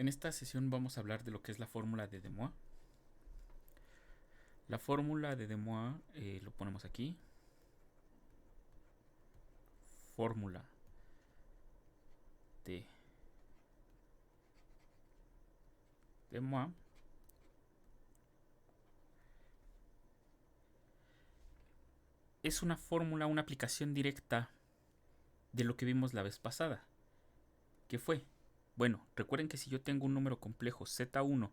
En esta sesión vamos a hablar de lo que es la fórmula de De Moivre. La fórmula de De Moivre lo ponemos aquí. Fórmula de De Moivre es una fórmula, una aplicación directa de lo que vimos la vez pasada. ¿Qué fue? Bueno, recuerden que si yo tengo un número complejo Z1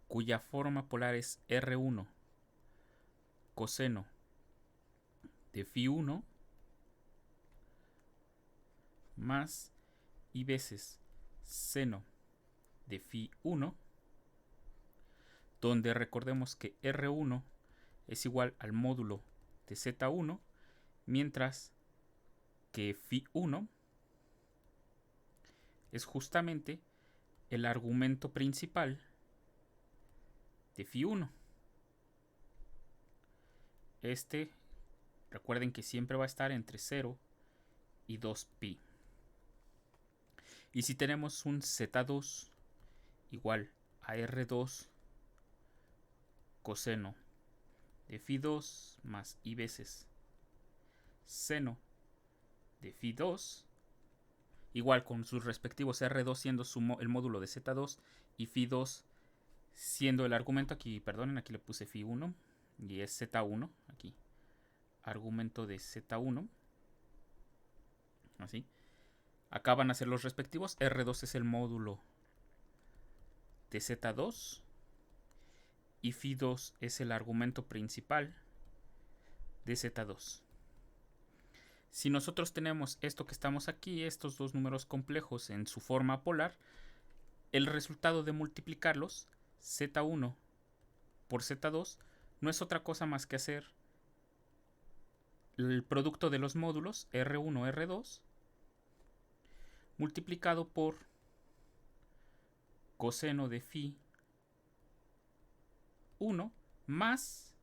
cuya forma polar es R1 coseno de Φ1 más y veces seno de Φ1, donde recordemos que R1 es igual al módulo de Z1, mientras que Φ1 es justamente el argumento principal de Φ1. Recuerden que siempre va a estar entre 0 y 2pi. Y si tenemos un Z2 igual a R2 coseno de Φ2 más i veces seno de Φ2, igual con sus respectivos R2 siendo el módulo de Z2 y Φ2 siendo el argumento. Aquí, perdonen, aquí le puse Φ1 y es Z1 aquí, argumento de Z1, así. Acá van a ser los respectivos. R2 es el módulo de Z2 y Φ2 es el argumento principal de Z2. Si nosotros tenemos esto que estamos aquí, estos dos números complejos en su forma polar, el resultado de multiplicarlos, Z1 por Z2, no es otra cosa más que hacer el producto de los módulos R1, R2, multiplicado por coseno de Φ1 más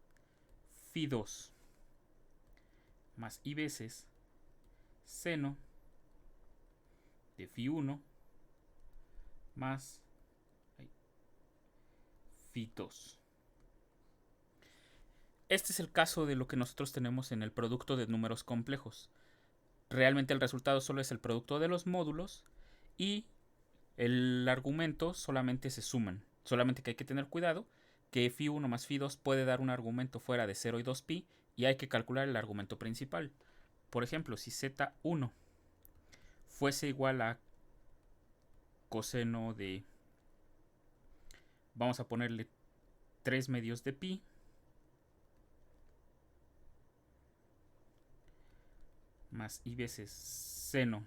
Φ2 más i veces seno de Φ1 más Φ2. Este es el caso de lo que nosotros tenemos en el producto de números complejos. Realmente el resultado solo es el producto de los módulos y el argumento solamente se suman. Solamente que hay que tener cuidado que Φ1 más Φ2 puede dar un argumento fuera de 0 y 2pi y hay que calcular el argumento principal. Por ejemplo, si Z1 fuese igual a coseno de, vamos a ponerle 3 medios de pi, más i veces seno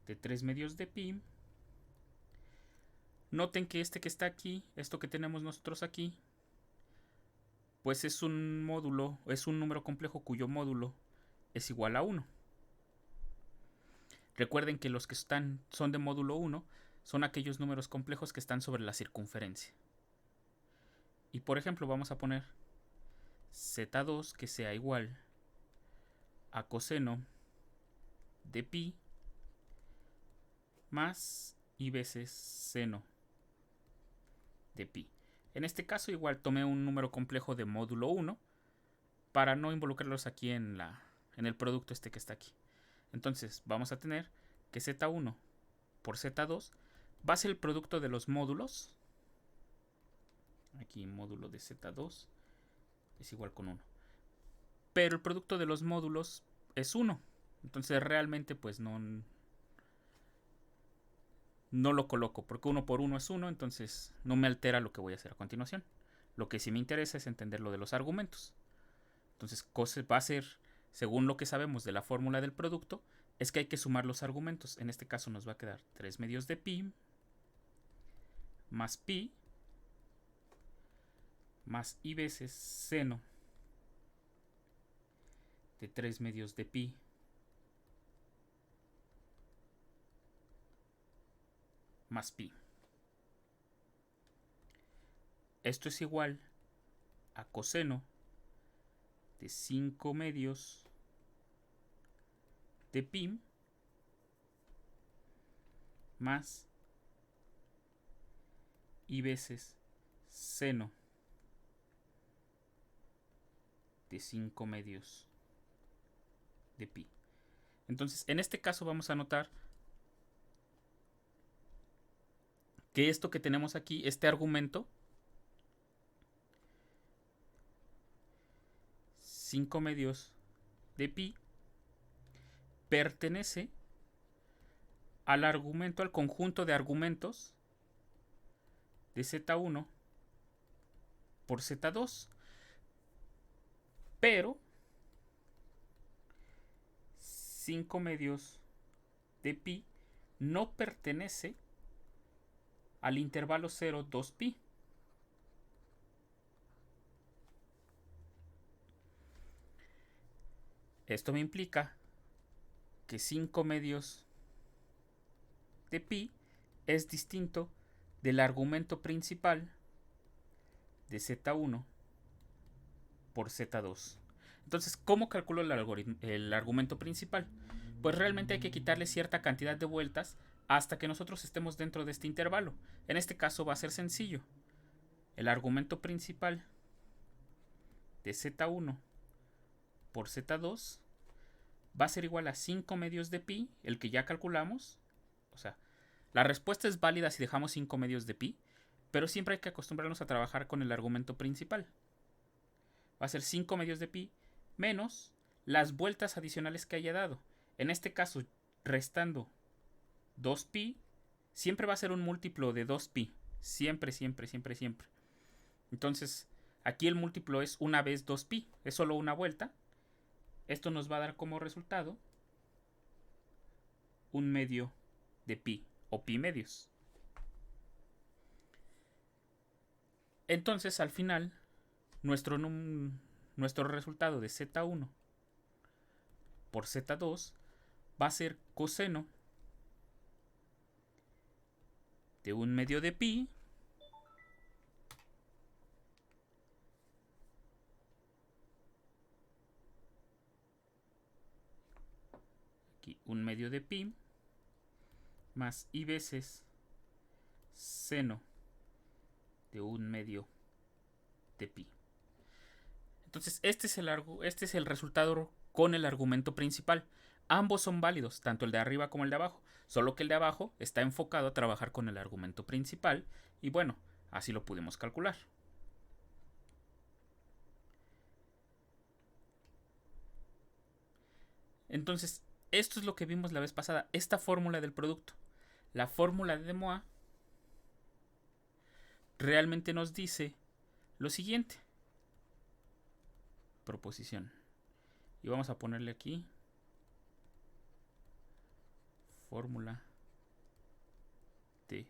de 3 medios de pi. Noten que este que está aquí, esto que tenemos nosotros aquí, pues es un módulo, es un número complejo cuyo módulo es igual a 1. Recuerden que los que son de módulo 1 son aquellos números complejos que están sobre la circunferencia. Y por ejemplo vamos a poner Z2 que sea igual a coseno de pi más i veces seno de pi. En este caso igual tomé un número complejo de módulo 1 para no involucrarlos aquí en el producto este que está aquí. Entonces vamos a tener que Z1 por Z2 va a ser el producto de los módulos. Aquí módulo de Z2 es igual con 1. Pero el producto de los módulos es 1. Entonces realmente pues no lo coloco porque 1 por 1 es 1. Entonces no me altera lo que voy a hacer a continuación. Lo que sí me interesa es entender lo de los argumentos. Entonces va a ser, según lo que sabemos de la fórmula del producto, es que hay que sumar los argumentos. En este caso nos va a quedar 3 medios de pi más pi más i veces seno de 3 medios de pi más pi. Esto es igual a coseno de 5 medios de pi más y veces seno de 5 medios de pi. Entonces, en este caso vamos a notar que esto que tenemos aquí, este argumento, 5 medios de pi, pertenece al argumento, al conjunto de argumentos de Z1 por Z2, pero 5 medios de pi no pertenece al intervalo 0, 2pi. Esto me implica que 5 medios de pi es distinto del argumento principal de Z1 por Z2. Entonces, ¿cómo calculo el argumento principal? Pues realmente hay que quitarle cierta cantidad de vueltas hasta que nosotros estemos dentro de este intervalo. En este caso va a ser sencillo. El argumento principal de Z1 por Z2 va a ser igual a 5 medios de pi, el que ya calculamos. O sea, la respuesta es válida si dejamos 5 medios de pi, pero siempre hay que acostumbrarnos a trabajar con el argumento principal. Va a ser 5 medios de pi menos las vueltas adicionales que haya dado. En este caso, restando 2pi, siempre va a ser un múltiplo de 2pi. Siempre, siempre, siempre, siempre. Entonces, aquí el múltiplo es una vez 2pi. Es solo una vuelta. Esto nos va a dar como resultado un medio de pi o pi medios. Entonces, al final, nuestro resultado de Z1 por Z2 va a ser coseno de un medio de pi aquí un medio de pi más i veces seno de un medio de pi. Entonces este es el resultado con el argumento principal. Ambos son válidos, tanto el de arriba como el de abajo, solo que el de abajo está enfocado a trabajar con el argumento principal y bueno, así lo pudimos calcular. Entonces, esto es lo que vimos la vez pasada, esta fórmula del producto. La fórmula de De Moivre realmente nos dice lo siguiente. Proposición. Y vamos a ponerle aquí fórmula de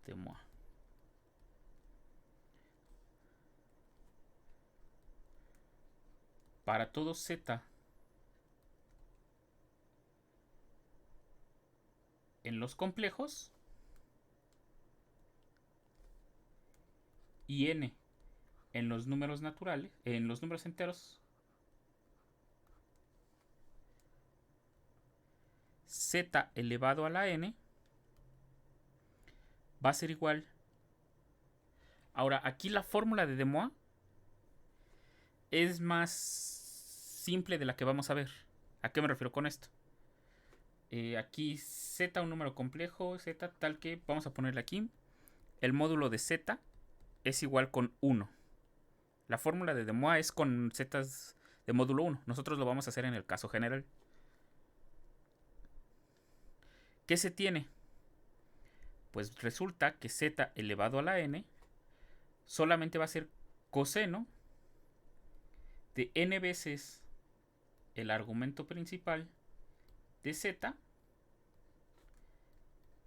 De Moivre. Para todo z en los complejos y n en los números naturales, en los números enteros, z elevado a la n va a ser igual. Ahora, aquí la fórmula de De Moivre es más simple de la que vamos a ver. ¿A qué me refiero con esto? Aquí z, un número complejo, z tal que, vamos a ponerle aquí, el módulo de z es igual con 1. La fórmula de De Moivre es con z de módulo 1. Nosotros lo vamos a hacer en el caso general. ¿Qué se tiene? Pues resulta que z elevado a la n solamente va a ser coseno de n veces el argumento principal de z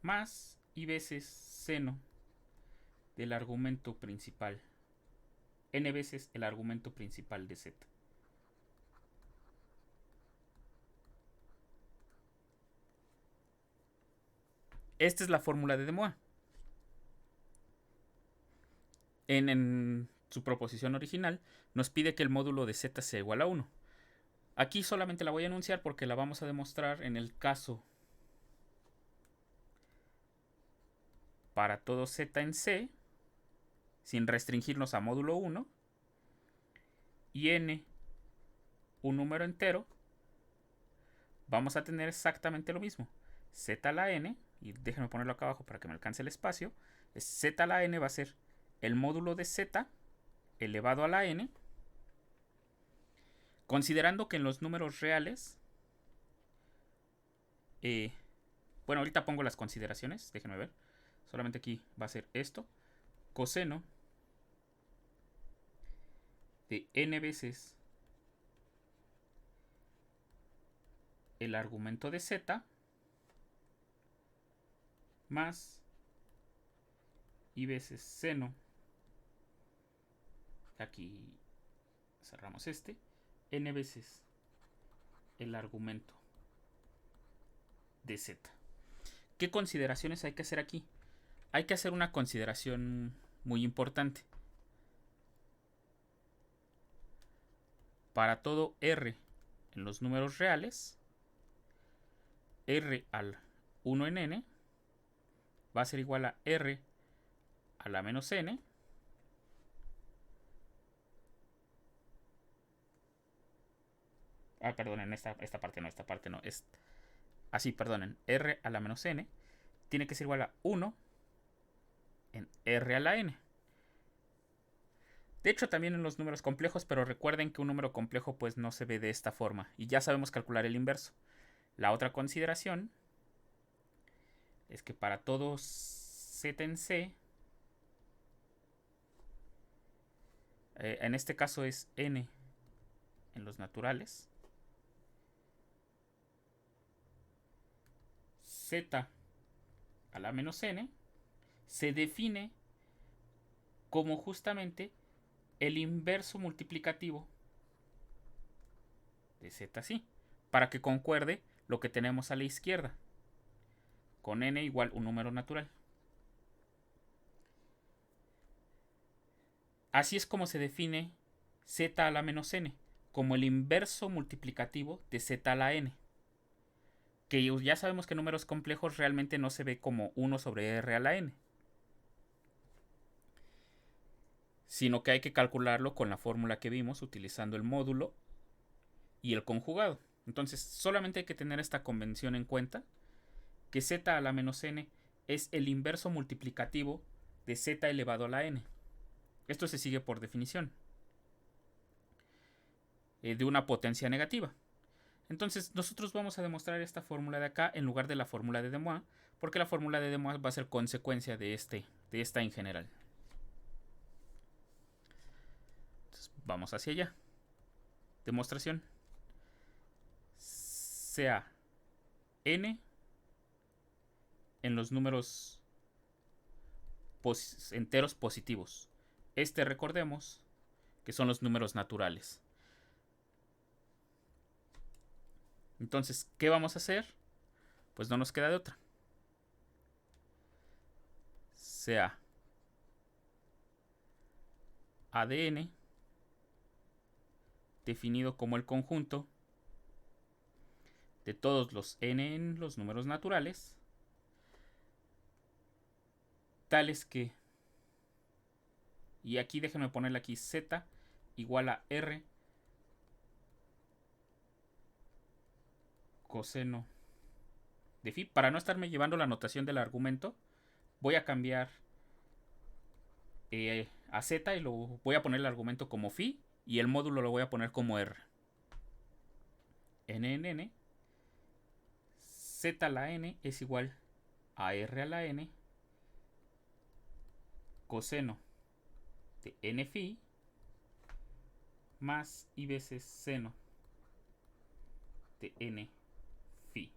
más i veces seno del argumento principal, n veces el argumento principal de z. Esta es la fórmula de De Moivre. En su proposición original nos pide que el módulo de z sea igual a 1. Aquí solamente la voy a enunciar porque la vamos a demostrar en el caso para todo z en C, sin restringirnos a módulo 1, y n, un número entero, vamos a tener exactamente lo mismo. Z a la n, y déjenme ponerlo acá abajo para que me alcance el espacio, z a la n va a ser el módulo de z elevado a la n, considerando que en los números reales, bueno, ahorita pongo las consideraciones, déjenme ver, solamente aquí va a ser esto, coseno de n veces el argumento de z más y veces seno, aquí cerramos n veces el argumento de z. ¿Qué consideraciones hay que hacer aquí? Hay que hacer una consideración muy importante. Para todo r en los números reales, r al 1 en n va a ser igual a r a la menos n perdonen, esta parte no, es así, perdonen, r a la menos n tiene que ser igual a 1 en r a la n. De hecho, también en los números complejos, pero recuerden que un número complejo pues no se ve de esta forma y ya sabemos calcular el inverso. La otra consideración es que para todo z en C, en este caso es n en los naturales, z a la menos n se define como justamente el inverso multiplicativo de z así, para que concuerde lo que tenemos a la izquierda, con n igual un número natural. Así es como se define z a la menos n, como el inverso multiplicativo de z a la n. Que ya sabemos que en números complejos realmente no se ve como 1 sobre r a la n, sino que hay que calcularlo con la fórmula que vimos utilizando el módulo y el conjugado. Entonces solamente hay que tener esta convención en cuenta, que z a la menos n es el inverso multiplicativo de z elevado a la n. Esto se sigue por definición de una potencia negativa. Entonces nosotros vamos a demostrar esta fórmula de acá en lugar de la fórmula de De Moivre, porque la fórmula de De Moivre va a ser consecuencia de esta en general. Entonces, vamos hacia allá. Demostración. Sea n en los números enteros positivos. Recordemos que son los números naturales. Entonces, ¿qué vamos a hacer? Pues no nos queda de otra. Sea ADN definido como el conjunto de todos los n en los números naturales, tales que, y aquí déjenme ponerle aquí z igual a r coseno de phi. Para no estarme llevando la notación del argumento, voy a cambiar a z y lo voy a poner el argumento como phi y el módulo lo voy a poner como r. n z a la n es igual a r a la n coseno de n phi más i veces seno de n phi.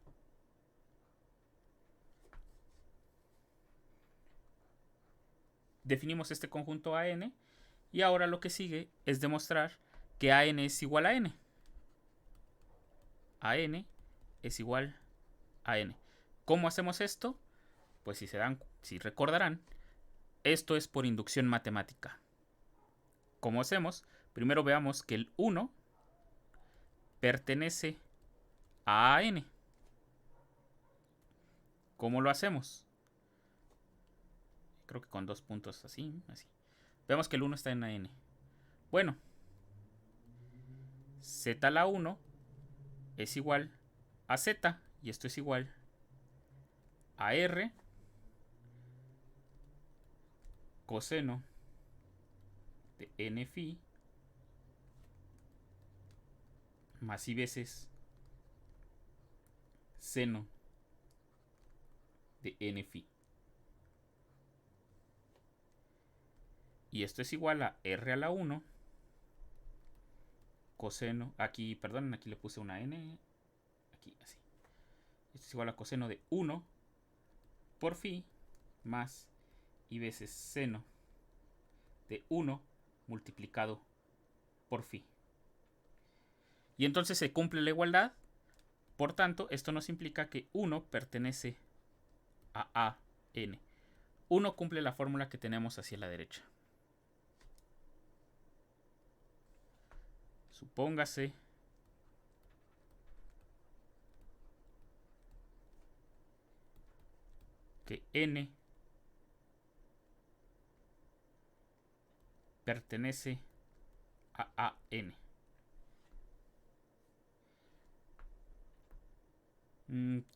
Definimos este conjunto AN y ahora lo que sigue es demostrar que AN es igual a N. AN es igual a N. ¿Cómo hacemos esto? Pues si recordarán, esto es por inducción matemática. ¿Cómo hacemos? Primero veamos que el 1 pertenece a AN. ¿Cómo lo hacemos? creo que con 2 puntos así, así. Vemos que el 1 está en la n. Bueno, z a la 1 es igual a z, y esto es igual a r coseno de n phi más i veces seno de n phi. Y esto es igual a r a la 1 coseno, aquí, perdón, aquí le puse una n, aquí, así. Esto es igual a coseno de 1 por phi más i veces seno de 1 multiplicado por phi. Y entonces se cumple la igualdad. Por tanto, esto nos implica que 1 pertenece a n. 1 cumple la fórmula que tenemos hacia la derecha. Supóngase que n pertenece a n.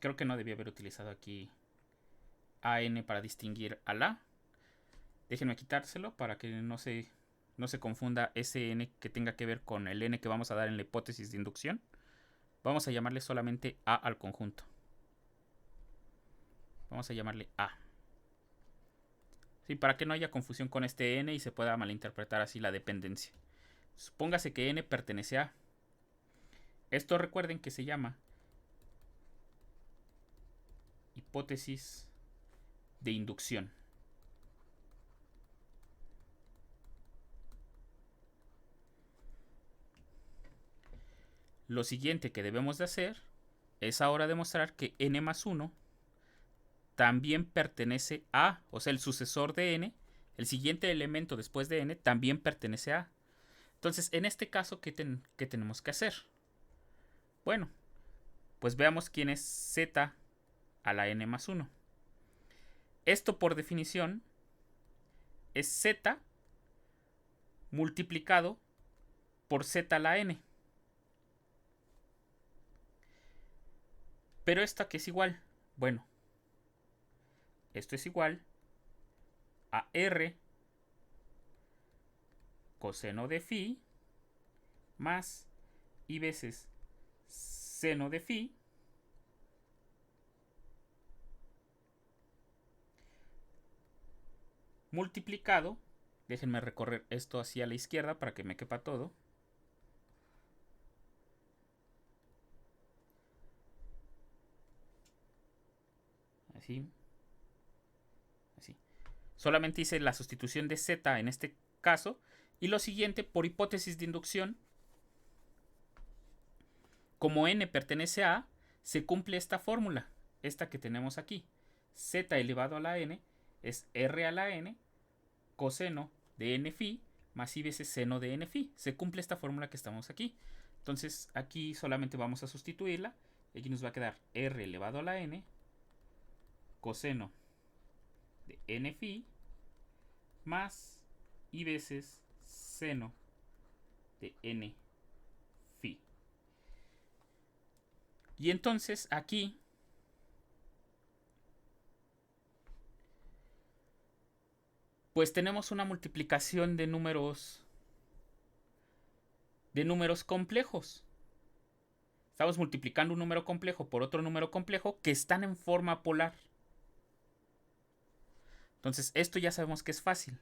Creo que no debía haber utilizado aquí an para distinguir a la. Déjenme quitárselo para que no se confunda ese n que tenga que ver con el n que vamos a dar en la hipótesis de inducción. Vamos a llamarle solamente a al conjunto. Vamos a llamarle a. Sí, para que no haya confusión con este n y se pueda malinterpretar así la dependencia. Supóngase que n pertenece a. Esto recuerden que se llama hipótesis de inducción. Lo siguiente que debemos de hacer es ahora demostrar que n más 1 también pertenece a, o sea, el sucesor de n, el siguiente elemento después de n, también pertenece a. Entonces, en este caso, ¿qué tenemos que hacer? Bueno, pues veamos quién es z a la n más 1. Esto, por definición, es z multiplicado por z a la n. Pero esta que es igual, bueno, esto es igual a r coseno de phi más i veces seno de phi multiplicado, déjenme recorrer esto hacia la izquierda para que me quepa todo, así, así. Solamente hice la sustitución de z en este caso, y lo siguiente, por hipótesis de inducción, como n pertenece a A, se cumple esta fórmula, esta que tenemos aquí. Z elevado a la n es r a la n coseno de n phi más i veces seno de n phi. Se cumple esta fórmula que estamos aquí. Entonces aquí solamente vamos a sustituirla. Y aquí nos va a quedar r elevado a la n coseno de n phi más i veces seno de n phi. Y entonces aquí pues tenemos una multiplicación de números complejos. Estamos multiplicando un número complejo por otro número complejo que están en forma polar. Entonces esto ya sabemos que es fácil.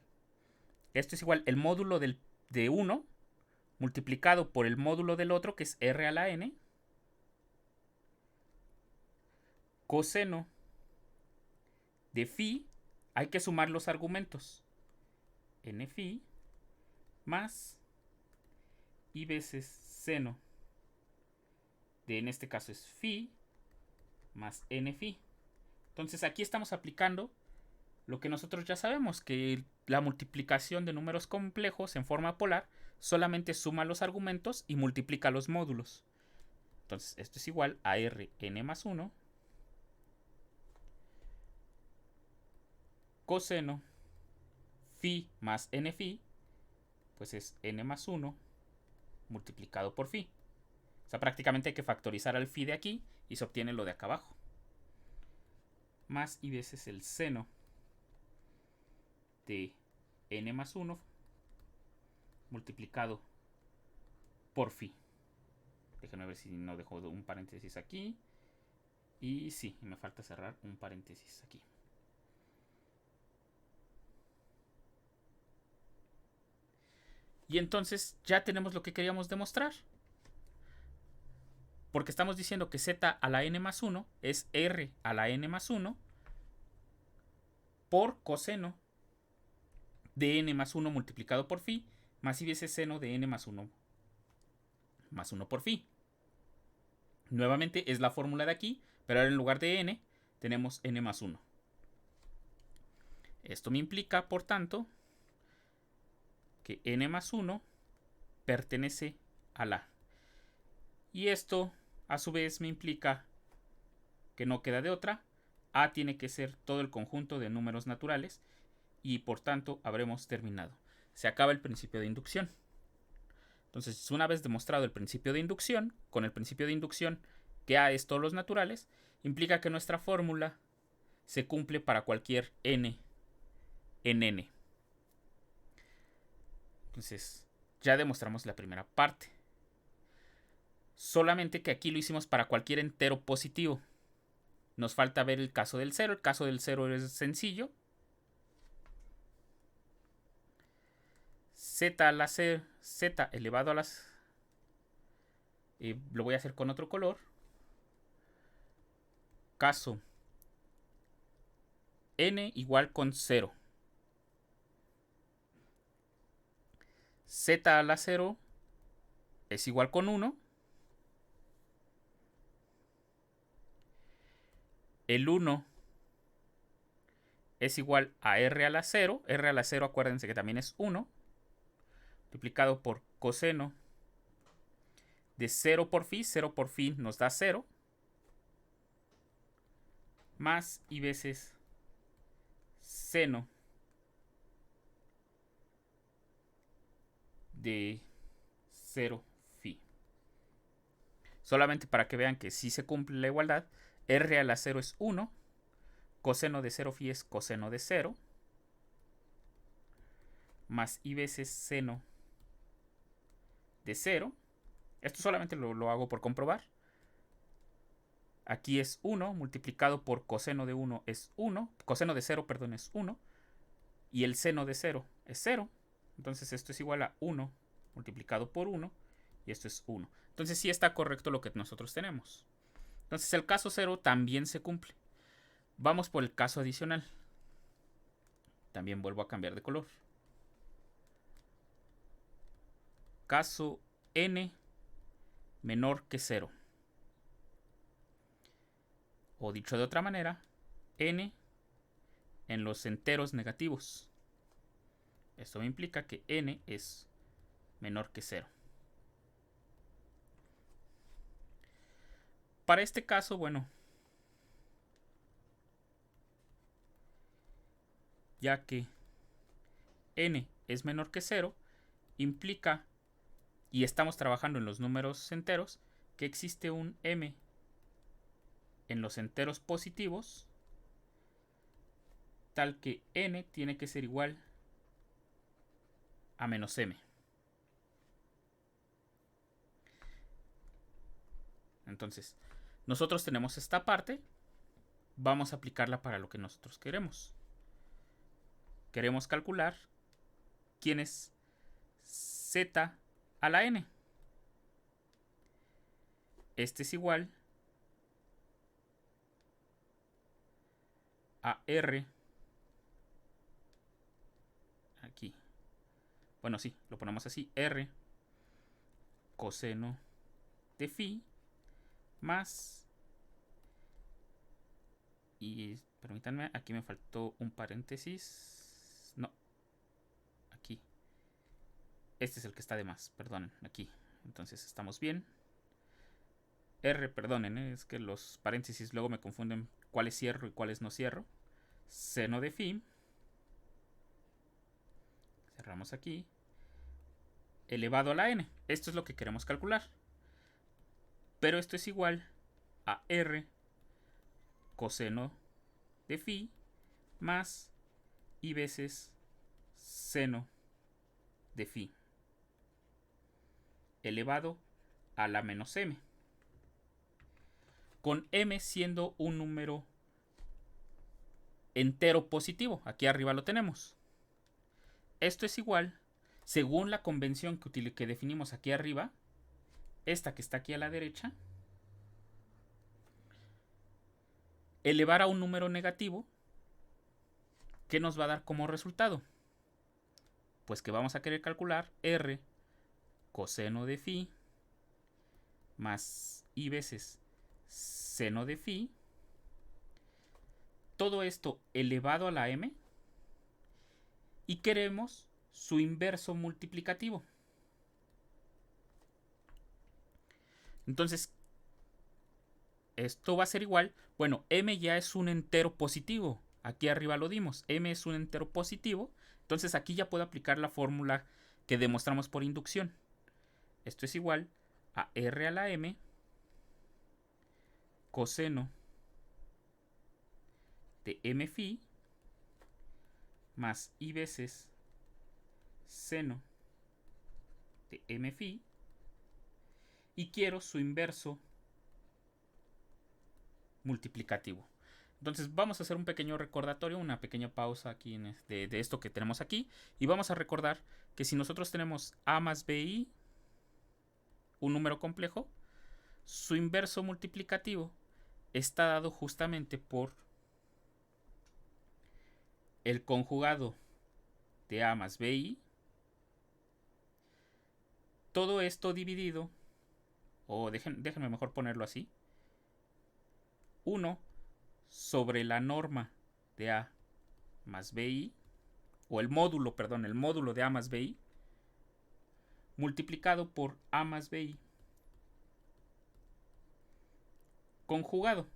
Esto es igual el módulo de uno multiplicado por el módulo del otro, que es r a la n, coseno de phi, hay que sumar los argumentos, n phi más i veces seno de, en este caso es phi, más n phi. Entonces aquí estamos aplicando lo que nosotros ya sabemos, que la multiplicación de números complejos en forma polar solamente suma los argumentos y multiplica los módulos. Entonces esto es igual a Rn más 1 coseno phi más n phi, pues es n más 1 multiplicado por phi. O sea, prácticamente hay que factorizar al phi de aquí y se obtiene lo de acá abajo. Más y veces el seno de n más 1 multiplicado por phi. Déjenme ver si no dejo un paréntesis aquí. Y sí, me falta cerrar un paréntesis aquí. Y entonces ya tenemos lo que queríamos demostrar. Porque estamos diciendo que z a la n más 1 es r a la n más 1 por coseno de n más 1 multiplicado por phi más i veces seno de n más 1 por phi. Nuevamente es la fórmula de aquí, pero ahora en lugar de n tenemos n más 1. Esto me implica, por tanto, que n más 1 pertenece a la. Y esto, a su vez, me implica que no queda de otra. A tiene que ser todo el conjunto de números naturales y, por tanto, habremos terminado. Se acaba el principio de inducción. Entonces, una vez demostrado el principio de inducción, con el principio de inducción que A es todos los naturales, implica que nuestra fórmula se cumple para cualquier n en n. Entonces, ya demostramos la primera parte. Solamente que aquí lo hicimos para cualquier entero positivo. Nos falta ver el caso del 0. El caso del 0 es sencillo. Z a la 0, z elevado a las... lo voy a hacer con otro color. Caso n igual con 0. Z a la 0 es igual con 1. El 1 es igual a r a la 0. R a la 0, acuérdense que también es 1. Multiplicado por coseno de 0 por phi. 0 por phi nos da 0. Más y veces seno de 0 phi. Solamente para que vean que sí se cumple la igualdad, r a la 0 es 1, coseno de 0 phi es coseno de 0, más i veces seno de 0. Esto solamente lo hago por comprobar. Aquí es 1, multiplicado por coseno de 1 es 1, coseno de 0, perdón, es 1, y el seno de 0 es 0. Entonces esto es igual a 1 multiplicado por 1, y esto es 1. Entonces sí está correcto lo que nosotros tenemos. Entonces el caso 0 también se cumple. Vamos por el caso adicional. También vuelvo a cambiar de color. Caso n menor que 0. O dicho de otra manera, n en los enteros negativos. Esto me implica que n es menor que 0. Para este caso, bueno, ya que n es menor que 0, implica, y estamos trabajando en los números enteros, que existe un m en los enteros positivos, tal que n tiene que ser igual a menos m. Entonces, nosotros tenemos esta parte, vamos a aplicarla para lo que nosotros queremos. Queremos calcular quién es z a la n. Este es igual a r. Aquí. Bueno, sí, lo ponemos así. R coseno de phi más... Y permítanme, aquí me faltó un paréntesis. No. Aquí. Este es el que está de más, perdón, aquí. Entonces estamos bien. R, perdonen, es que los paréntesis luego me confunden cuáles cierro y cuáles no cierro. Seno de phi cerramos aquí, elevado a la n. Esto es lo que queremos calcular. Pero esto es igual a r coseno de phi más i veces seno de phi elevado a la menos m, con m siendo un número entero positivo. Aquí arriba lo tenemos. Esto es igual, según la convención que definimos aquí arriba, esta que está aquí a la derecha, elevar a un número negativo, ¿qué nos va a dar como resultado? Pues que vamos a querer calcular r coseno de phi más i veces seno de phi, todo esto elevado a la m, y queremos su inverso multiplicativo. Entonces, esto va a ser igual, bueno, m ya es un entero positivo, aquí arriba lo dimos, m es un entero positivo, entonces aquí ya puedo aplicar la fórmula que demostramos por inducción. Esto es igual a r a la m coseno de m phi más i veces seno de m phi, y quiero su inverso multiplicativo. Entonces vamos a hacer un pequeño recordatorio, una pequeña pausa aquí de esto que tenemos aquí, y vamos a recordar que si nosotros tenemos a más bi, un número complejo, su inverso multiplicativo está dado justamente por el conjugado de a más bi, todo esto dividido, o déjenme mejor ponerlo así, 1 sobre la norma de a más bi, o el módulo, perdón, el módulo de a más bi, multiplicado por a más bi conjugado.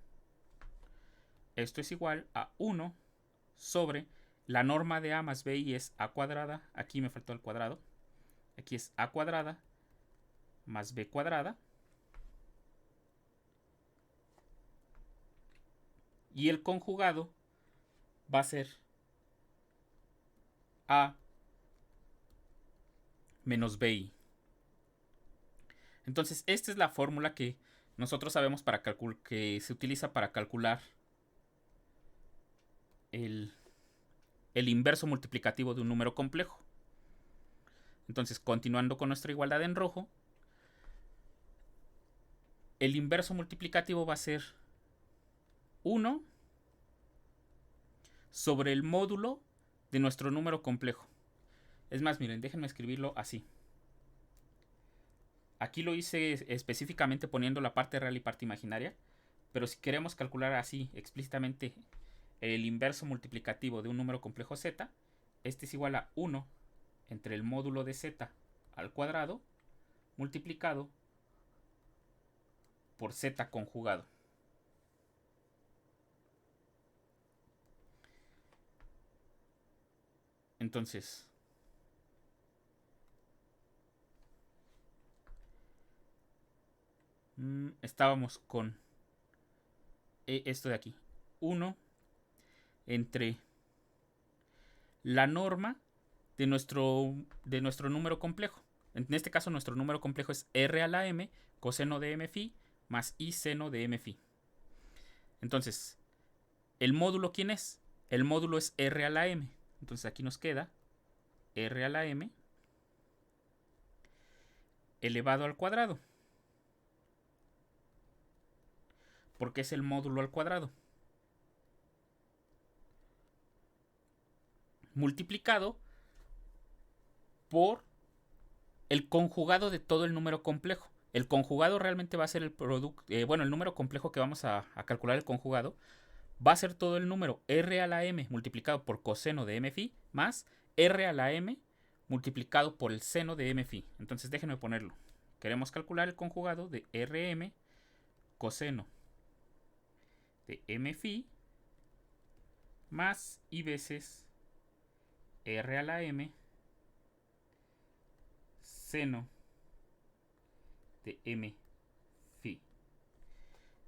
Esto es igual a 1 sobre la norma de a más bi es a cuadrada, aquí me faltó el cuadrado, aquí es a cuadrada más b cuadrada, y el conjugado va a ser a menos bi. Entonces esta es la fórmula que nosotros sabemos que se utiliza para calcular el inverso multiplicativo de un número complejo. Entonces, continuando con nuestra igualdad en rojo, el inverso multiplicativo va a ser 1 sobre el módulo de nuestro número complejo. Es más, miren, déjenme escribirlo así. Aquí lo hice específicamente poniendo la parte real y parte imaginaria, pero si queremos calcular así explícitamente el inverso multiplicativo de un número complejo z, este es igual a 1 entre el módulo de z al cuadrado multiplicado por z conjugado. Entonces, estábamos con esto de aquí, 1 entre la norma de nuestro número complejo. En este caso nuestro número complejo es r a la m coseno de m phi más i seno de m phi. Entonces, ¿el módulo quién es? El módulo es r a la m. Entonces aquí nos queda r a la m elevado al cuadrado, porque es el módulo al cuadrado, multiplicado por el conjugado de todo el número complejo. El conjugado realmente va a ser el producto, el número complejo que vamos a calcular el conjugado va a ser todo el número r a la m multiplicado por coseno de m phi más r a la m multiplicado por el seno de m phi. Entonces déjenme ponerlo. Queremos calcular el conjugado de rm coseno de m phi más i veces r a la m seno de m phi.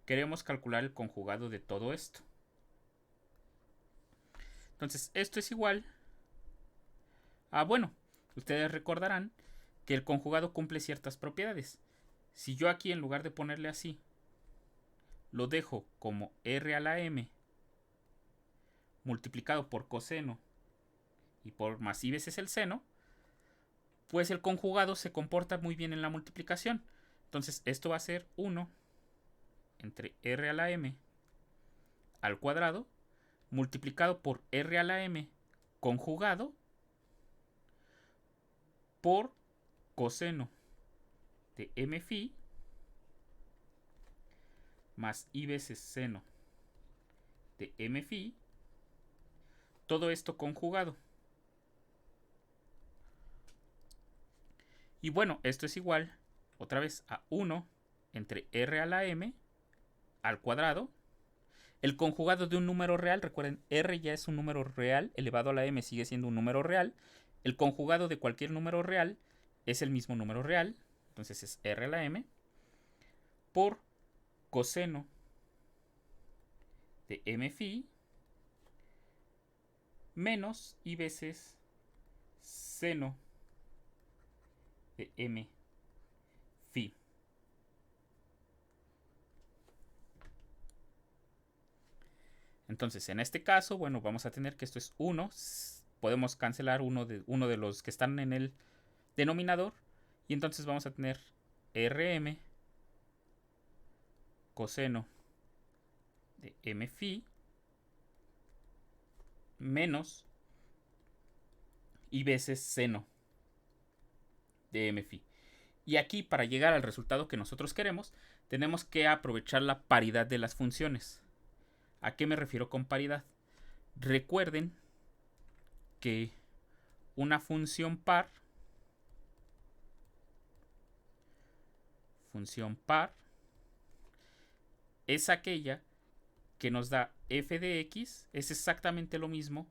Queremos calcular el conjugado de todo esto. Entonces, esto es igual a, bueno, ustedes recordarán que el conjugado cumple ciertas propiedades. Si yo aquí, en lugar de ponerle así, lo dejo como r a la m multiplicado por coseno y por más i veces el seno, pues el conjugado se comporta muy bien en la multiplicación. Entonces, esto va a ser 1 entre r a la m al cuadrado multiplicado por r a la m conjugado por coseno de m phi más i veces seno de m phi, todo esto conjugado. Y bueno, esto es igual otra vez a 1 entre r a la m al cuadrado. El conjugado de un número real, recuerden, r ya es un número real, elevado a la m sigue siendo un número real. El conjugado de cualquier número real es el mismo número real, entonces es r a la m por coseno de m phi menos i veces seno de m phi. Entonces, en este caso, bueno, vamos a tener que esto es 1. Podemos cancelar uno de los que están en el denominador. Y entonces vamos a tener rm coseno de m phi menos i veces seno de m phi. Y aquí, para llegar al resultado que nosotros queremos, tenemos que aprovechar la paridad de las funciones. ¿A qué me refiero con paridad? Recuerden que una función par es aquella que nos da f de x, es exactamente lo mismo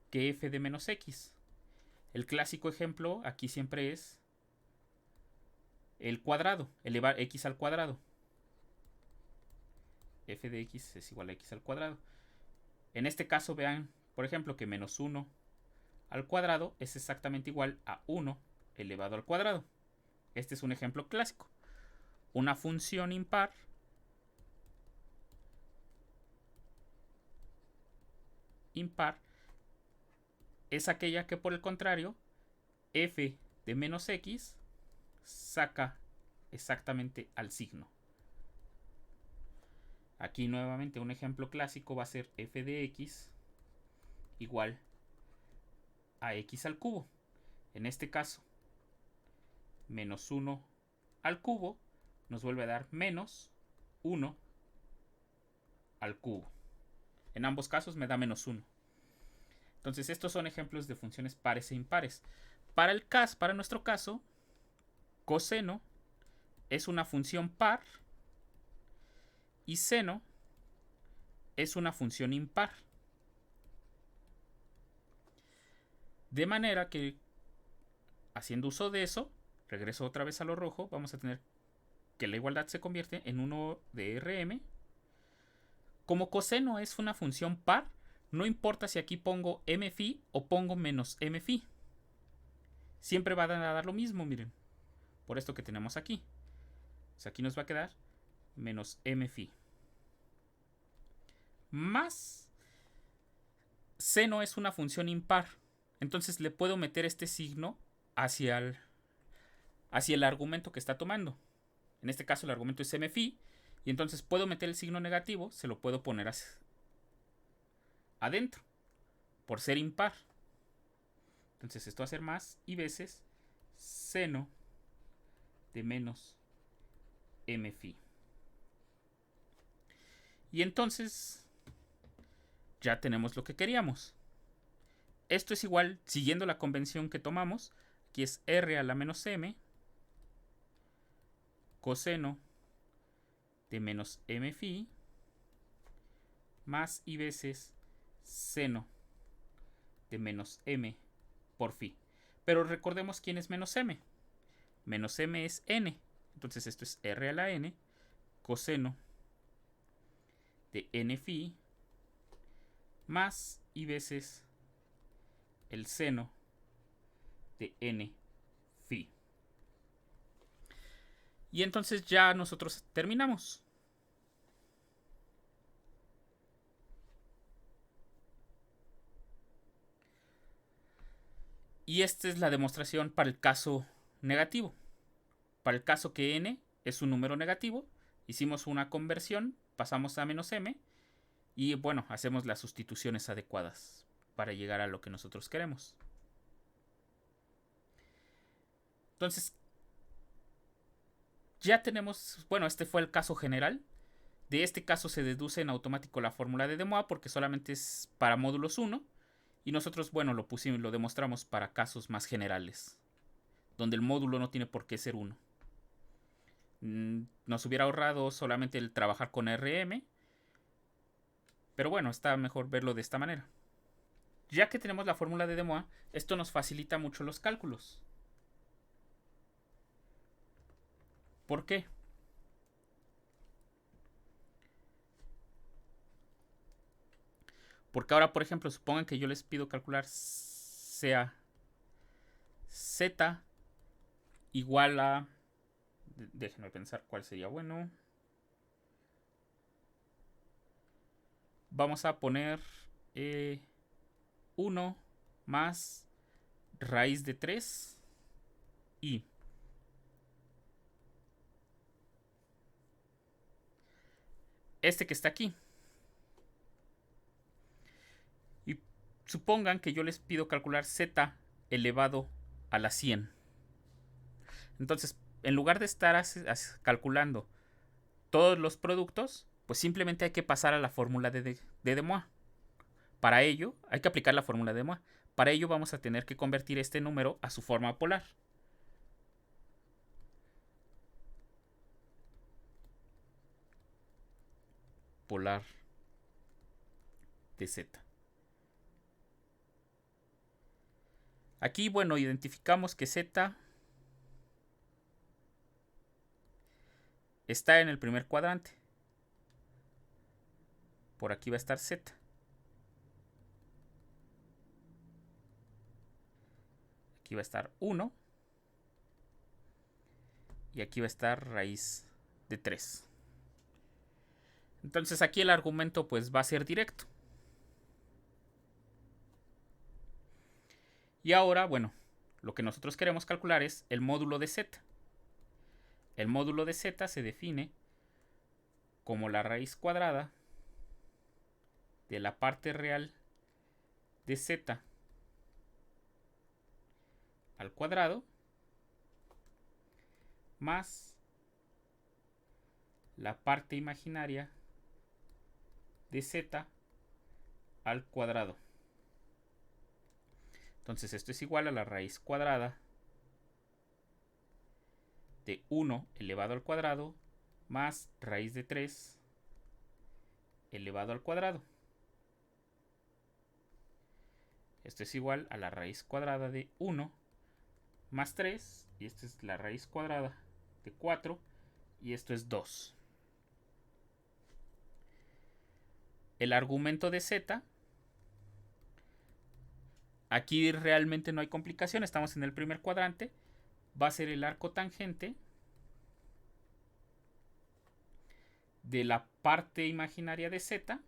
que f de menos x. El clásico ejemplo aquí siempre es el cuadrado, elevar x al cuadrado. F de x es igual a x al cuadrado. En este caso vean, por ejemplo, que menos 1 al cuadrado es exactamente igual a 1 elevado al cuadrado. Este es un ejemplo clásico. Una función impar es aquella que, por el contrario, f de menos x saca exactamente al signo. Aquí nuevamente un ejemplo clásico va a ser f de x igual a x al cubo. En este caso, menos 1 al cubo nos vuelve a dar menos 1 al cubo. En ambos casos me da menos 1. Entonces, estos son ejemplos de funciones pares e impares. Para nuestro caso, coseno es una función par y seno es una función impar. De manera que, haciendo uso de eso, regreso otra vez a lo rojo, vamos a tener que la igualdad se convierte en 1 de rm. Como coseno es una función par, no importa si aquí pongo m phi o pongo menos m phi. Siempre va a dar lo mismo, miren. Por esto que tenemos aquí. O sea, aquí nos va a quedar menos m phi. Más seno es una función impar. Entonces le puedo meter este signo hacia el argumento que está tomando. En este caso el argumento es m phi. Y entonces puedo meter el signo negativo, se lo puedo poner adentro, por ser impar. Entonces esto va a ser más i veces seno de menos m phi. Y entonces ya tenemos lo que queríamos. Esto es igual, siguiendo la convención que tomamos, aquí es r a la menos m coseno de menos m phi más i veces seno de menos m por phi. Pero recordemos quién es menos m. menos m es n. Entonces esto es r a la n coseno de n phi más y veces el seno de n phi. Y entonces ya nosotros terminamos. Y esta es la demostración para el caso negativo. Para el caso que n es un número negativo, hicimos una conversión, pasamos a menos m y bueno, hacemos las sustituciones adecuadas para llegar a lo que nosotros queremos. Entonces, ya tenemos, bueno, este fue el caso general. De este caso se deduce en automático la fórmula de De Moivre porque solamente es para módulos 1. Y nosotros, bueno, lo demostramos para casos más generales, donde el módulo no tiene por qué ser 1. Nos hubiera ahorrado solamente el trabajar con RM, pero bueno, está mejor verlo de esta manera. Ya que tenemos la fórmula de De Moivre, esto nos facilita mucho los cálculos. ¿Por qué? Porque ahora, por ejemplo, supongan que yo les pido calcular sea z igual a... Déjenme pensar cuál sería bueno. Vamos a poner 1 más raíz de 3 y este que está aquí. Y supongan que yo les pido calcular z elevado a la 100. Entonces, en lugar de estar calculando todos los productos, pues simplemente hay que pasar a la fórmula de De Moivre. Para ello, hay que aplicar la fórmula de De Moivre. Para ello vamos a tener que convertir este número a su forma polar. Polar de z. Aquí, bueno, identificamos que z está en el primer cuadrante. Por aquí va a estar z. Aquí va a estar 1. Y aquí va a estar raíz de 3. Entonces aquí el argumento pues va a ser directo. Y ahora, bueno, lo que nosotros queremos calcular es el módulo de z. El módulo de z se define como la raíz cuadrada de la parte real de z al cuadrado más la parte imaginaria de z al cuadrado. Entonces esto es igual a la raíz cuadrada de 1 elevado al cuadrado más raíz de 3 elevado al cuadrado. Esto es igual a la raíz cuadrada de 1 más 3, y esta es la raíz cuadrada de 4, y esto es 2. El argumento de z, aquí realmente no hay complicación, estamos en el primer cuadrante, va a ser el arco tangente de la parte imaginaria de z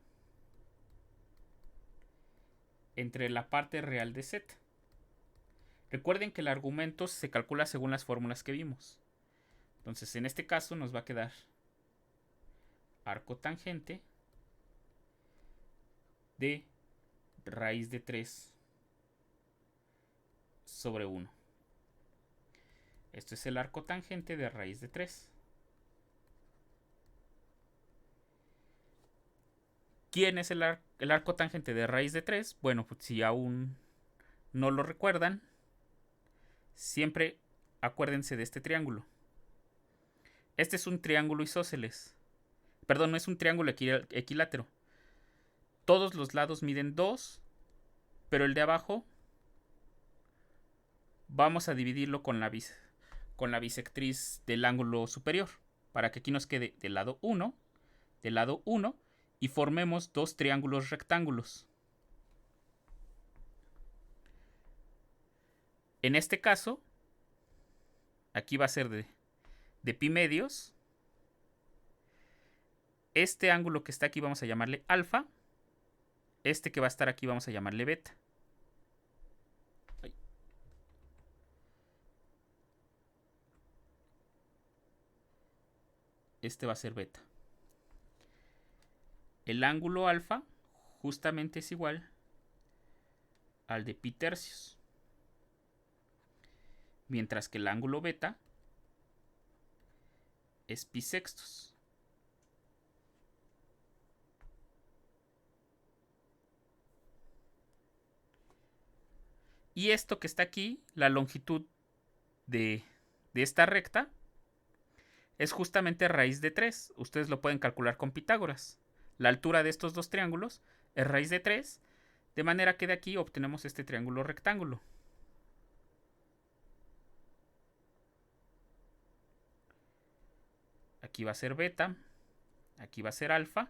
entre la parte real de z. Recuerden que el argumento se calcula según las fórmulas que vimos. Entonces, en este caso nos va a quedar arco tangente de raíz de 3 sobre 1. Esto es el arco tangente de raíz de 3. ¿Quién es el arco tangente de raíz de 3? Bueno, pues si aún no lo recuerdan, siempre acuérdense de este triángulo. Este es un triángulo isósceles. Perdón, no es un triángulo equilátero. Todos los lados miden 2, pero el de abajo vamos a dividirlo con con la bisectriz del ángulo superior, para que aquí nos quede del lado 1, y formemos dos triángulos rectángulos. En este caso, aquí va a ser de pi medios. Este ángulo que está aquí vamos a llamarle alfa. Este que va a estar aquí vamos a llamarle beta. Este va a ser beta. El ángulo alfa justamente es igual al de pi tercios. Mientras que el ángulo beta es pi sextos. Y esto que está aquí, la longitud de esta recta, es justamente raíz de 3. Ustedes lo pueden calcular con Pitágoras. La altura de estos dos triángulos es raíz de 3, de manera que de aquí obtenemos este triángulo rectángulo. Aquí va a ser beta, aquí va a ser alfa.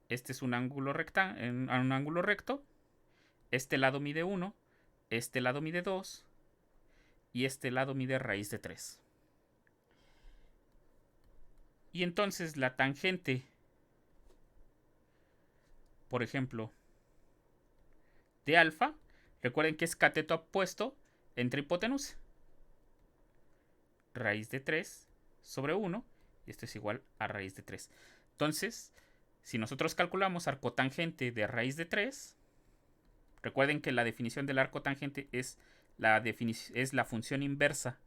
Este es un ángulo recto. Este lado mide 1, este lado mide 2 y este lado mide raíz de 3. Y entonces la tangente, por ejemplo, de alfa, recuerden que es cateto opuesto entre hipotenusa. Raíz de 3 sobre 1, y esto es igual a raíz de 3. Entonces, si nosotros calculamos arcotangente de raíz de 3, recuerden que la definición del arcotangente es la función inversa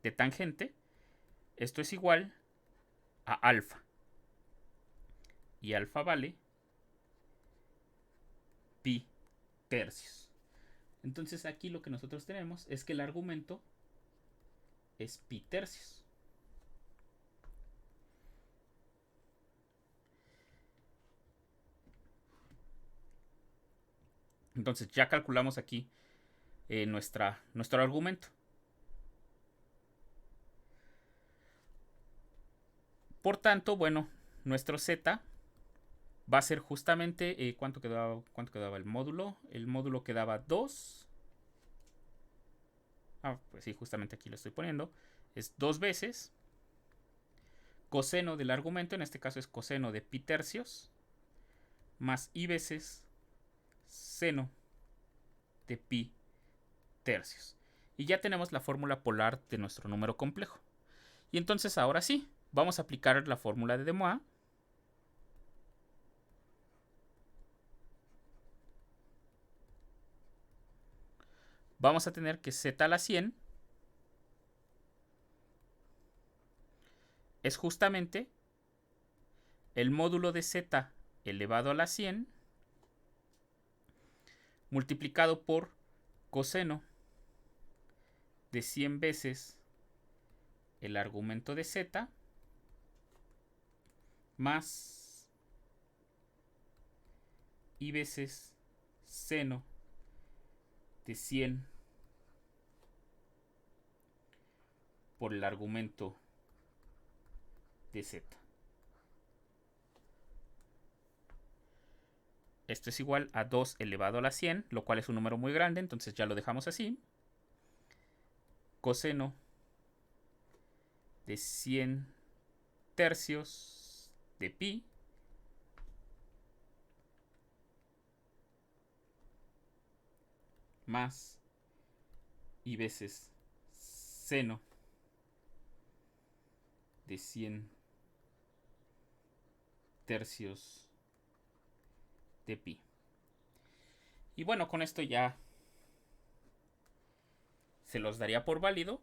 de tangente. Esto es igual a alfa. Y alfa vale pi tercios. Entonces aquí lo que nosotros tenemos es que el argumento es pi tercios. Entonces ya calculamos aquí nuestro argumento. Por tanto, bueno, nuestro z va a ser justamente, ¿cuánto quedaba el módulo? El módulo quedaba 2. Pues sí, justamente aquí lo estoy poniendo. Es 2 veces coseno del argumento, en este caso es coseno de pi tercios, más i veces seno de pi tercios. Y ya tenemos la fórmula polar de nuestro número complejo. Y entonces ahora sí, vamos a aplicar la fórmula de De Moivre. Vamos a tener que z a la 100 es justamente el módulo de z elevado a la 100 multiplicado por coseno de 100 veces el argumento de z más i veces seno de 100 por el argumento de z. Esto es igual a 2 elevado a la 100, lo cual es un número muy grande, entonces ya lo dejamos así. Coseno de 100 tercios de pi más i veces seno de 100 tercios de pi. Y bueno, con esto ya se los daría por válido.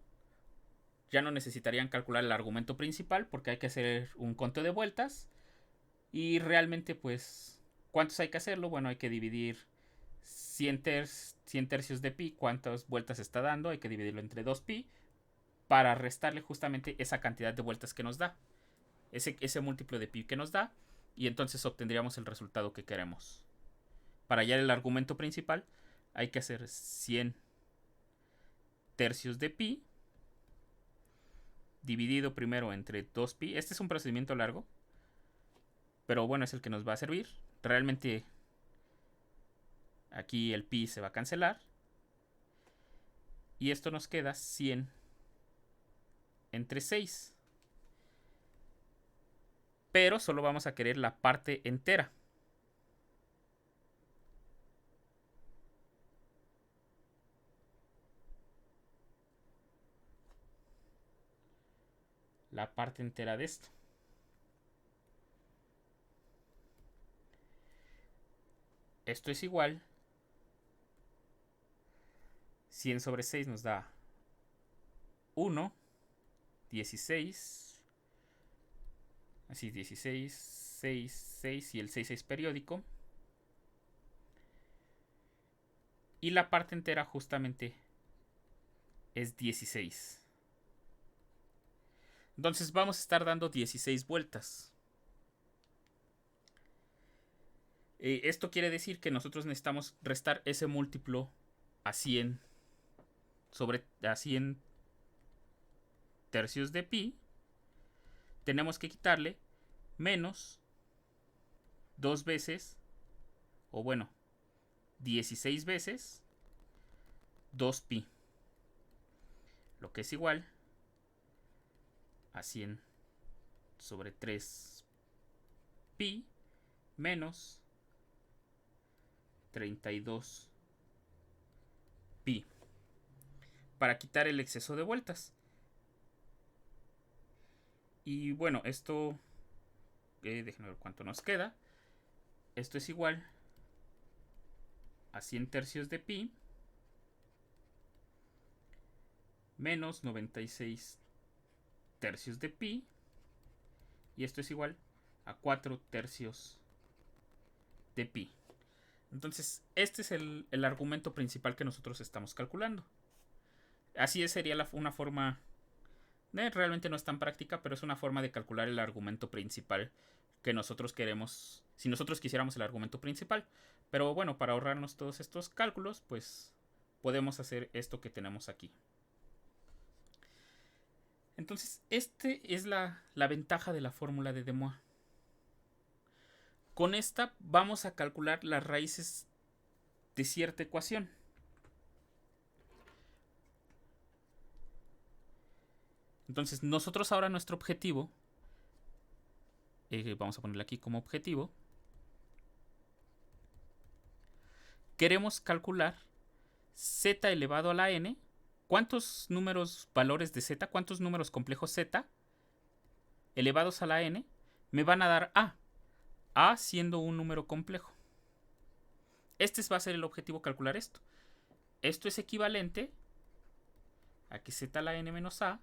Ya no necesitarían calcular el argumento principal porque hay que hacer un conteo de vueltas. Y realmente, pues, ¿cuántos hay que hacerlo? Bueno, hay que dividir 100 tercios de pi. ¿Cuántas vueltas está dando? Hay que dividirlo entre 2pi para restarle justamente esa cantidad de vueltas que nos da. Ese múltiplo de pi que nos da. Y entonces obtendríamos el resultado que queremos. Para hallar el argumento principal hay que hacer 100 tercios de pi dividido primero entre 2pi. Este es un procedimiento largo, pero bueno, es el que nos va a servir. Realmente aquí el pi se va a cancelar. Y esto nos queda 100 entre 6. Pero solo vamos a querer la parte entera. La parte entera de esto. Esto es igual. 100 sobre 6 nos da 1, 16. Así, 16, 6, 6 y el 6 es periódico. Y la parte entera justamente es 16. Entonces vamos a estar dando 16 vueltas. Esto quiere decir que nosotros necesitamos restar ese múltiplo a 100 sobre a 100 tercios de pi. Tenemos que quitarle menos 2 veces, o bueno, 16 veces 2pi, lo que es igual a 100 sobre 3pi menos 32pi, para quitar el exceso de vueltas. Y bueno, esto, déjenme ver cuánto nos queda. Esto es igual a 100 tercios de pi menos 96 tercios de pi. Y esto es igual a 4 tercios de pi. Entonces, este es el argumento principal que nosotros estamos calculando. Así sería una forma... realmente no es tan práctica, pero es una forma de calcular el argumento principal que nosotros queremos. Si nosotros quisiéramos el argumento principal. Pero bueno, para ahorrarnos todos estos cálculos, pues podemos hacer esto que tenemos aquí. Entonces, este es la ventaja de la fórmula de De Moivre. Con esta vamos a calcular las raíces de cierta ecuación. Entonces, nosotros ahora nuestro objetivo, vamos a ponerle aquí como objetivo, queremos calcular z elevado a la n. ¿Cuántos números valores de z, cuántos números complejos z elevados a la n me van a dar a? A siendo un número complejo. Este va a ser el objetivo, calcular esto. Esto es equivalente a que z a la n menos a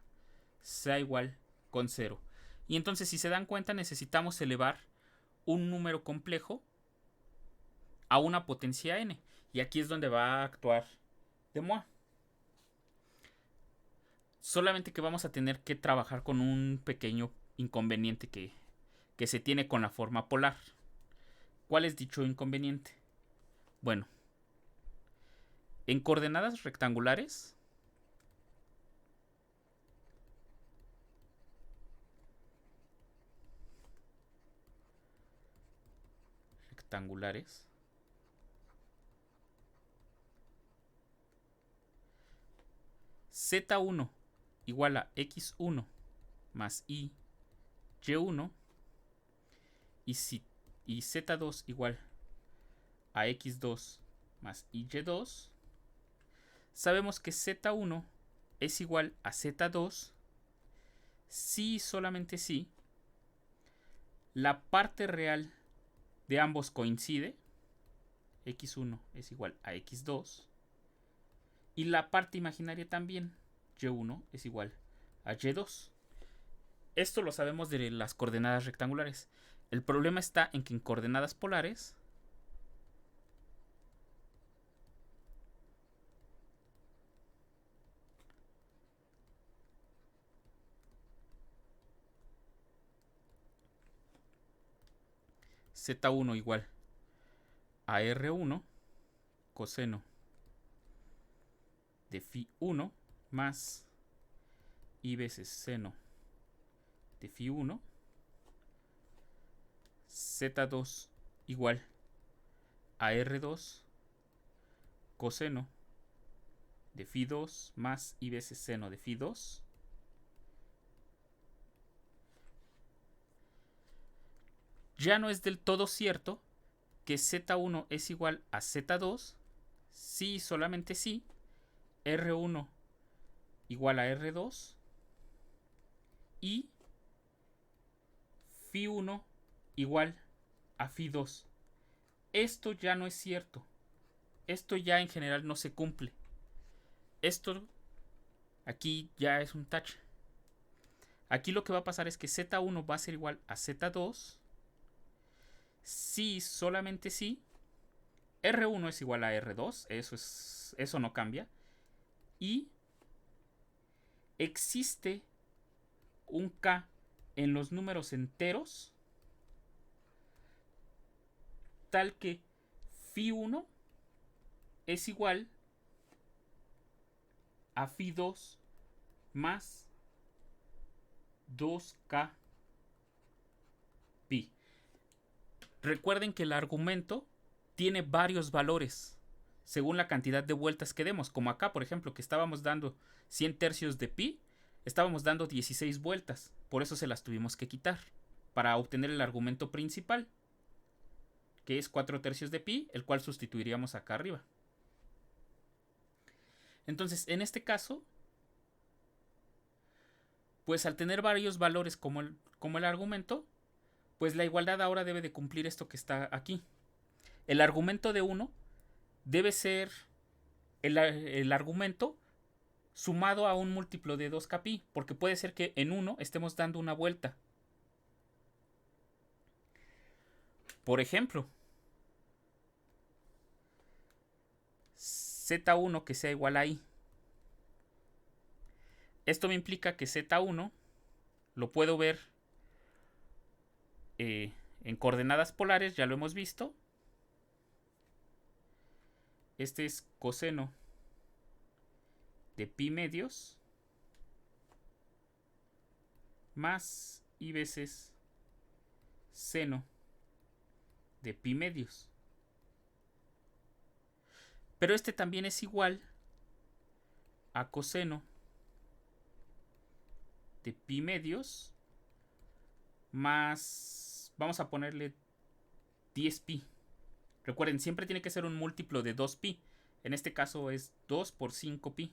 sea igual con 0. Y entonces, si se dan cuenta, necesitamos elevar un número complejo a una potencia n. Y aquí es donde va a actuar De Moivre. Solamente que vamos a tener que trabajar con un pequeño inconveniente que se tiene con la forma polar. ¿Cuál es dicho inconveniente? Bueno, en coordenadas rectangulares, z1 igual a x1 más y1 y z2 igual a x2 más y2, sabemos que z1 es igual a z2 si, solamente si, la parte real de ambos coincide, x1 es igual a x2, y la parte imaginaria también, y1 es igual a y2. Esto lo sabemos de las coordenadas rectangulares. El problema está en que en coordenadas polares z1 igual a r1 coseno de phi 1 más i veces seno de phi 1, z2 igual a r2 coseno de phi 2 más i veces seno de phi 2. Ya no es del todo cierto que z1 es igual a z2 si solamente si r1 igual a r2 y phi 1 igual a phi 2. Esto ya no es cierto. Esto ya en general no se cumple. Esto aquí ya es un tache. Aquí lo que va a pasar es que z1 va a ser igual a z2 si solamente si r1 es igual a r2, eso no cambia, y existe un k en los números enteros tal que phi 1 es igual a phi 2 más 2k pi. Recuerden que el argumento tiene varios valores según la cantidad de vueltas que demos, como acá por ejemplo que estábamos dando 100 tercios de pi, estábamos dando 16 vueltas, por eso se las tuvimos que quitar para obtener el argumento principal, que es 4 tercios de pi, el cual sustituiríamos acá arriba. Entonces, en este caso, pues al tener varios valores como el argumento, pues la igualdad ahora debe de cumplir esto que está aquí. El argumento de 1 debe ser el argumento sumado a un múltiplo de 2k pi, porque puede ser que en 1 estemos dando una vuelta. Por ejemplo, z1 que sea igual a i. Esto me implica que z1 lo puedo ver en coordenadas polares, ya lo hemos visto. Este es coseno de pi medios más i veces seno de pi medios. Pero este también es igual a coseno de pi medios más, vamos a ponerle 10 pi. Recuerden, siempre tiene que ser un múltiplo de 2 pi. En este caso es 2 por 5 pi.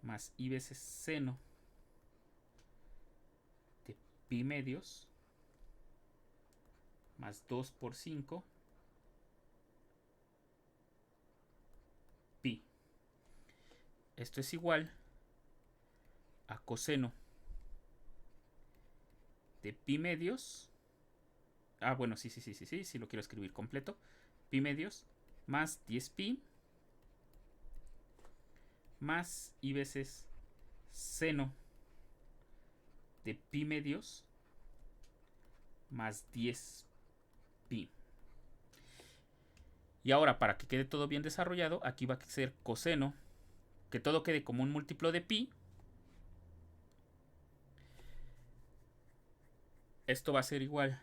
Más i veces seno de pi medios más 2 por 5 pi. Esto es igual a coseno de pi medios. Bueno, sí, lo quiero escribir completo. Pi medios más 10 pi más i veces seno de pi medios más 10 pi. Y ahora, para que quede todo bien desarrollado, aquí va a ser coseno, que todo quede como un múltiplo de pi. Esto va a ser igual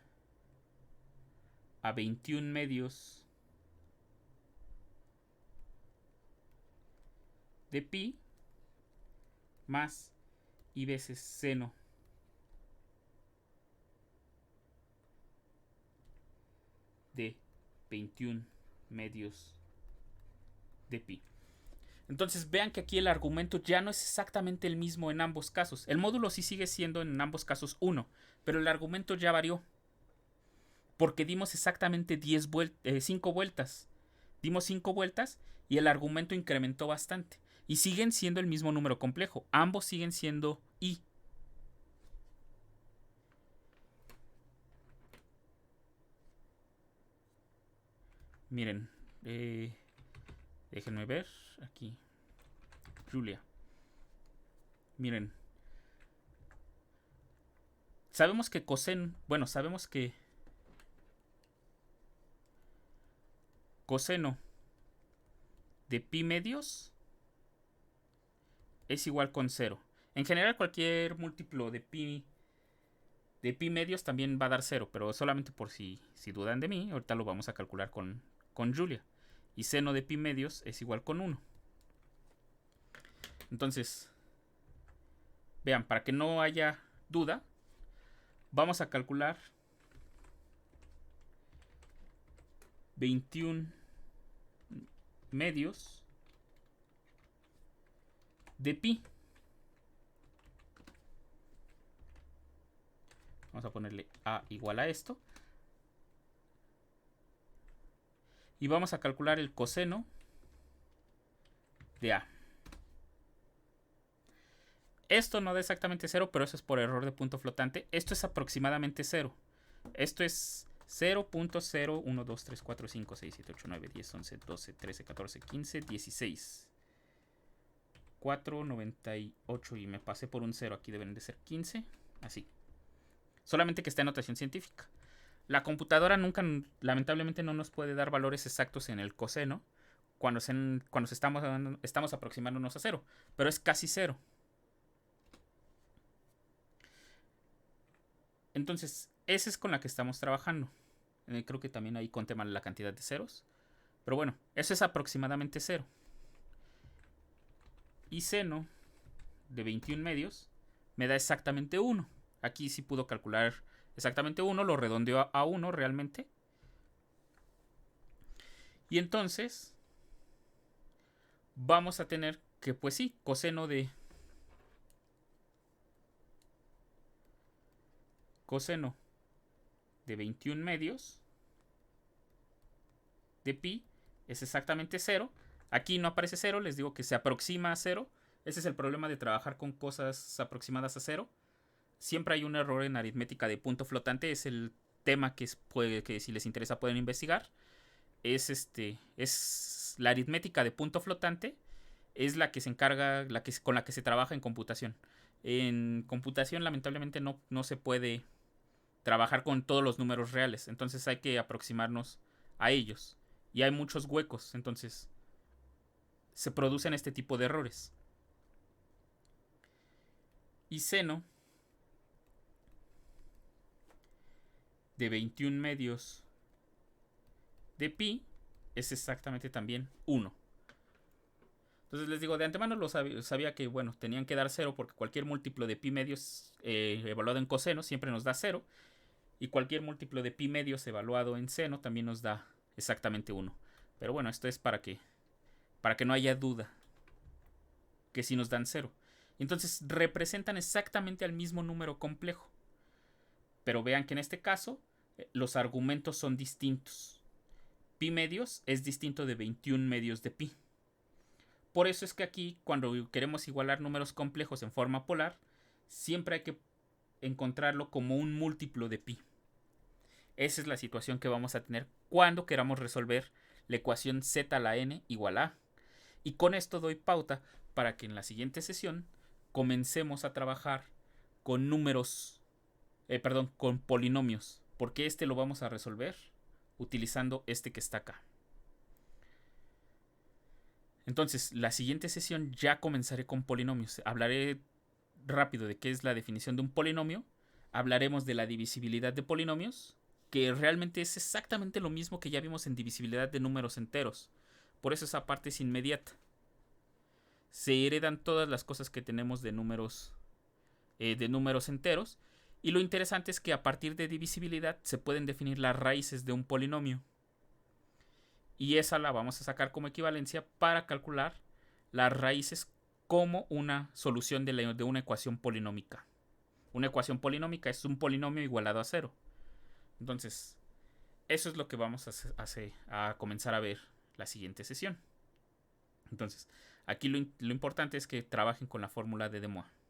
a 21 medios de pi más i veces seno de 21 medios de pi. Entonces vean que aquí el argumento ya no es exactamente el mismo en ambos casos. El módulo sí sigue siendo en ambos casos 1, pero el argumento ya varió. Porque dimos exactamente 5 vueltas. Dimos 5 vueltas y el argumento incrementó bastante. Y siguen siendo el mismo número complejo. Ambos siguen siendo i. Miren, déjenme ver aquí. Julia. Miren. Sabemos que coseno de pi medios es igual con 0. En general, cualquier múltiplo de pi medios también va a dar 0, pero solamente por si dudan de mí, ahorita lo vamos a calcular con Julia. Y seno de pi medios es igual con 1. Entonces, vean, para que no haya duda, vamos a calcular 21 medios de pi. Vamos a ponerle a igual a esto. Y vamos a calcular el coseno de a. Esto no da exactamente 0, pero eso es por error de punto flotante. Esto es aproximadamente 0. Esto es 0.0, 2, 3, 4, 5, 6, 7, 8, 9, 10, 11, 12, 13, 14, 15, 16. 4, 98 y me pasé por un 0. Aquí deben de ser 15. Así. Solamente que está en notación científica. La computadora nunca, lamentablemente, no nos puede dar valores exactos en el coseno cuando estamos aproximándonos a 0. Pero es casi 0. Entonces, esa es con la que estamos trabajando. Creo que también ahí conté mal la cantidad de ceros. Pero bueno, eso es aproximadamente 0. Y seno de 21 medios me da exactamente 1. Aquí sí pudo calcular exactamente 1, lo redondeó a 1 realmente. Y entonces vamos a tener que, pues sí, coseno de 21 medios de pi es exactamente 0. Aquí no aparece 0, les digo que se aproxima a 0. Ese es el problema de trabajar con cosas aproximadas a 0. Siempre hay un error en aritmética de punto flotante. Es el tema que si les interesa pueden investigar. Es la aritmética de punto flotante. Es la que se encarga, con la que se trabaja en computación. En computación lamentablemente no se puede trabajar con todos los números reales. Entonces hay que aproximarnos a ellos. Y hay muchos huecos. Entonces se producen este tipo de errores. Y seno de 21 medios de pi es exactamente también 1. Entonces les digo, de antemano sabía que, bueno, tenían que dar 0 porque cualquier múltiplo de pi medios evaluado en coseno siempre nos da 0. Y cualquier múltiplo de pi medios evaluado en seno también nos da exactamente 1. Pero bueno, esto es para que no haya duda que sí nos dan 0. Entonces representan exactamente al mismo número complejo. Pero vean que en este caso los argumentos son distintos. Pi medios es distinto de 21 medios de pi. Por eso es que aquí, cuando queremos igualar números complejos en forma polar, siempre hay que encontrarlo como un múltiplo de pi. Esa es la situación que vamos a tener cuando queramos resolver la ecuación z a la n igual a. Y con esto doy pauta para que en la siguiente sesión comencemos a trabajar con con polinomios. Porque este lo vamos a resolver utilizando este que está acá. Entonces, la siguiente sesión ya comenzaré con polinomios. Hablaré rápido de qué es la definición de un polinomio. Hablaremos de la divisibilidad de polinomios, que realmente es exactamente lo mismo que ya vimos en divisibilidad de números enteros. Por eso esa parte es inmediata. Se heredan todas las cosas que tenemos de números enteros. Y lo interesante es que a partir de divisibilidad se pueden definir las raíces de un polinomio. Y esa la vamos a sacar como equivalencia para calcular las raíces como una solución de una ecuación polinómica. Una ecuación polinómica es un polinomio igualado a 0. Entonces, eso es lo que vamos a comenzar a ver la siguiente sesión. Entonces, aquí lo importante es que trabajen con la fórmula de De Moivre.